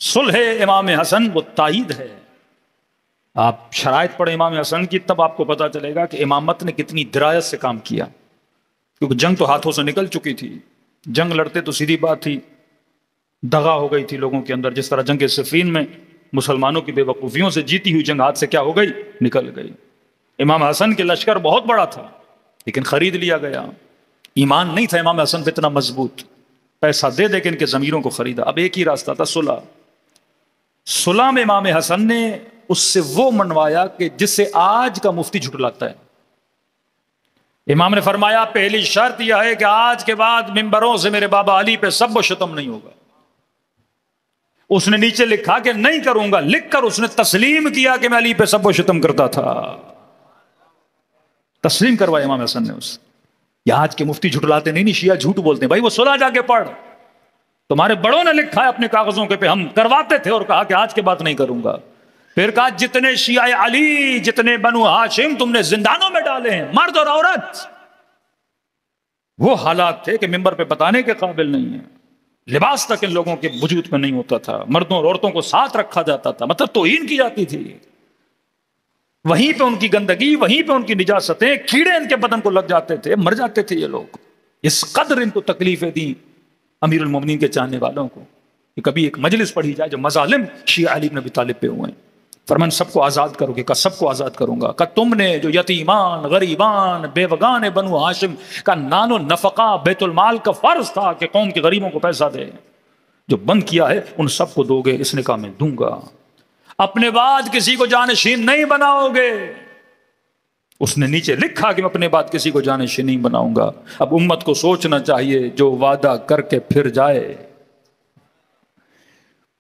صلح امام حسن وہ تائید ہے. آپ شرائط پڑھیں امام حسن کی، تب آپ کو پتا چلے گا کہ امامت نے کتنی درایت سے کام کیا. کیونکہ جنگ تو ہاتھوں سے نکل چکی تھی، جنگ لڑتے تو سیدھی بات تھی دغا ہو گئی تھی لوگوں کے اندر. جس طرح جنگ صفین میں مسلمانوں کی بے وقوفیوں سے جیتی ہوئی جنگ ہاتھ سے کیا ہو گئی، نکل گئی. امام حسن کے لشکر بہت بڑا تھا لیکن خرید لیا گیا. ایمان نہیں تھا امام حسن پہ اتنا مضبوط، پیسہ دے دے کے ان کے ضمیروں کو خریدا. اب ایک ہی راستہ تھا، صلح. صلح میں امام حسن نے اس سے وہ منوایا کہ جس سے آج کا مفتی جھٹلاتا ہے. امام نے فرمایا پہلی شرط یہ ہے کہ آج کے بعد ممبروں سے میرے بابا علی پہ سب و شتم نہیں ہوگا. اس نے نیچے لکھا کہ نہیں کروں گا، لکھ کر اس نے تسلیم کیا کہ میں علی پہ سب و شتم کرتا تھا. تسلیم کروایا امام حسن نے اس. یہ آج کے مفتی جھٹلاتے نہیں، شیعہ جھوٹ بولتے ہیں. بھائی وہ صلح جا کے پڑھ، تمہارے بڑوں نے لکھا ہے اپنے کاغذوں کے پہ ہم کرواتے تھے اور کہا کہ آج کے بعد نہیں کروں گا. پھر کہا جتنے شیعہ علی، جتنے بنو ہاشم تم نے زندانوں میں ڈالے ہیں، مرد اور عورت. وہ حالات تھے کہ ممبر پہ بتانے کے قابل نہیں ہیں. لباس تک ان لوگوں کے وجود میں نہیں ہوتا تھا، مردوں اور عورتوں کو ساتھ رکھا جاتا تھا، مطلب توہین کی جاتی تھی. وہیں پہ ان کی گندگی، وہیں پہ ان کی نجاستیں، کیڑے ان کے بدن کو لگ جاتے تھے، مر جاتے تھے یہ لوگ. اس قدر ان کو تکلیفیں دی امیر المومنین کے چاہنے والوں کو کہ کبھی ایک مجلس پڑھی جائے جو مظالم شیعہ علی بن ابی طالب پہ ہوئے ہیں. فرمان سب کو آزاد کرو گے، کہ سب کو آزاد کروں گا. کہ تم نے جو یتیمان، غریبان، بیوگان بنو ہاشم کا نان و نفقہ بیت المال کا فرض تھا کہ قوم کے غریبوں کو پیسہ دے، جو بند کیا ہے ان سب کو دو گے. اس نے کہا میں دوں گا. اپنے بعد کسی کو جانشین نہیں بناؤ گے. اس نے نیچے لکھا کہ میں اپنے بعد کسی کو جانشین نہیں بناؤں گا. اب امت کو سوچنا چاہیے جو وعدہ کر کے پھر جائے،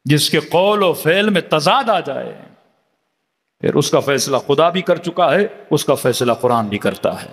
جس کے قول و فعل میں تضاد آ جائے، پھر اس کا فیصلہ خدا بھی کر چکا ہے، اس کا فیصلہ قرآن بھی کرتا ہے.